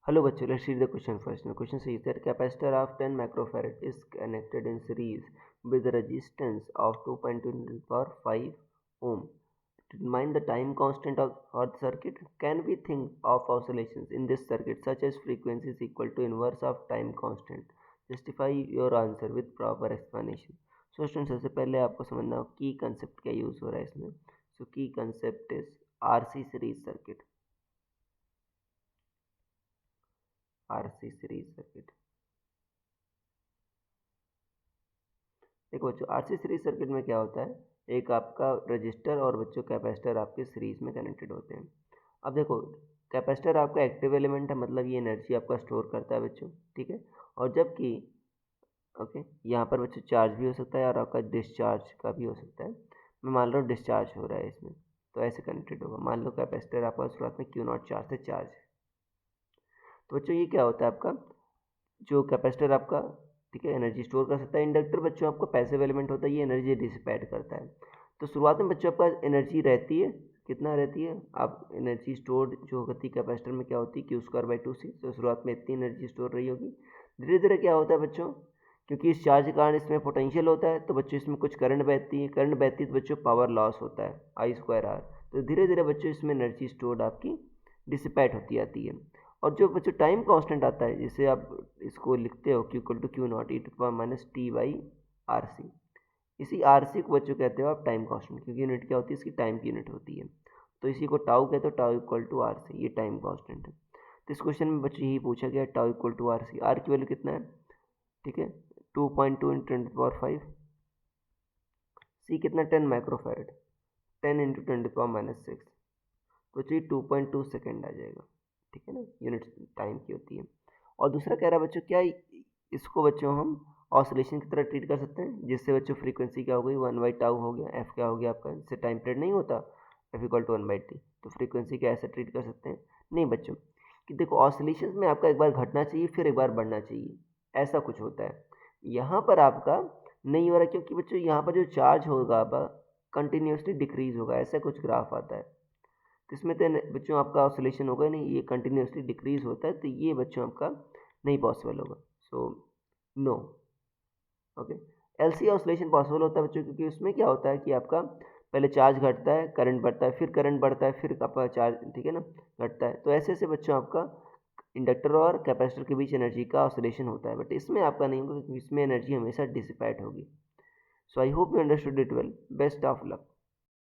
Hello bachcho, let's read the question first. The question says that capacitor of 10 microfarad is connected in series with a resistance of 2.2 power 5 ohm. To determine the time constant of the circuit, can we think of oscillations in this circuit such as frequency is equal to inverse of time constant? Justify your answer with proper explanation. So students, सबसे पहले आपको समझना हो की concept क्या use हो रहा है इसमें. So key concept is RC series circuit. RC series circuit. देखो बच्चों, आरसी सीरीज सर्किट में क्या होता है, एक आपका रजिस्टर और बच्चों कैपेसिटर आपके सीरीज में कनेक्टेड होते हैं. अब देखो, कैपेसिटर आपका एक्टिव एलिमेंट है, मतलब ये एनर्जी आपका स्टोर करता है बच्चों, ठीक है. और जबकि ओके, यहाँ पर बच्चों चार्ज भी हो सकता है और आपका डिस्चार्ज का भी हो सकता है. मैं मान रहा हूँ डिस्चार्ज हो रहा है इसमें, तो ऐसे कनेक्टेड होगा. मान लो कैपेसिटर आपका शुरुआत में क्यू नॉट चार्ज से चार्ज है. तो बच्चों ये क्या होता है आपका, जो कैपेसिटर आपका, ठीक है, एनर्जी स्टोर कर सकता है. इंडक्टर बच्चों आपका पैसिव एलिमेंट होता है, ये एनर्जी डिसिपेट करता है. तो शुरुआत में बच्चों आपका एनर्जी रहती है, कितना रहती है, आप एनर्जी स्टोर जो होती है कैपेसिटर में क्या होती है, क्यू स्क्वायर बाई 2 सी. तो शुरुआत में इतनी एनर्जी स्टोर रही होगी. धीरे धीरे क्या होता है बच्चों, क्योंकि इस चार्ज के कारण इसमें पोटेंशियल होता है, तो बच्चों इसमें कुछ करंट बहती है, करंट बहती है तो बच्चों पावर लॉस होता है आई स्क्वायर आर. तो धीरे धीरे बच्चों इसमें एनर्जी स्टोर्ड आपकी डिसिपेट होती आती है. और जो बच्चों टाइम कांस्टेंट आता है, जिसे आप इसको लिखते हो q equal to q naught e to power minus t by R C. इसी आर सी को बच्चों कहते हो आप टाइम कांस्टेंट, क्योंकि यूनिट क्या होती है इसकी, टाइम की यूनिट होती है. तो इसी को टाउ कहते हो, tau equal to R C, ये टाइम कांस्टेंट है. तो इस क्वेश्चन में बच्चों यही पूछा गया, tau equal to R C. R की वैल्यू कितना है, ठीक है, 2.2 इंटू 10⁻5. सी कितना, 10 माइक्रोफैरड, 10 इंटू 10⁻⁻6. तो चाहिए 2.2 सेकेंड आ जाएगा, ठीक है ना, यूनिट टाइम की होती है. और दूसरा कह रहा है बच्चों, क्या इसको बच्चों हम ऑसिलेशन की तरह ट्रीट कर सकते हैं, जिससे बच्चों फ्रीक्वेंसी क्या हो गई, 1/टाउ हो गया, एफ क्या हो गया आपका, इससे टाइम पीरियड नहीं होता, एफ इक्वल टू 1/t. तो फ्रीक्वेंसी क्या ऐसे ट्रीट कर सकते हैं, नहीं बच्चों, कि देखो ऑसिलेशन में आपका एक बार घटना चाहिए फिर एक बार बढ़ना चाहिए, ऐसा कुछ होता है. यहाँ पर आपका नहीं हो रहा, क्योंकि बच्चों यहाँ पर जो चार्ज होगा आपका कंटिन्यूसली डिक्रीज होगा, ऐसा कुछ ग्राफ आता है. तो इसमें तो बच्चों आपका ऑसिलेशन होगा नहीं, ये कंटिन्यूसली डिक्रीज होता है, तो ये बच्चों आपका नहीं पॉसिबल होगा. So no. Okay, LC oscillation possible होता है बच्चों, क्योंकि उसमें क्या होता है कि आपका पहले चार्ज घटता है, करंट बढ़ता है, फिर करंट बढ़ता है, फिर आपका चार्ज, ठीक है ना, घटता है. तो ऐसे ऐसे बच्चों आपका इंडक्टर और कैपेसिटर के बीच एनर्जी का ऑसिलेशन होता है. बट इसमें आपका नहीं होगा, क्योंकि इसमें एनर्जी हमेशा डिसिपेट होगी. So I hope you understood it well. Best of luck.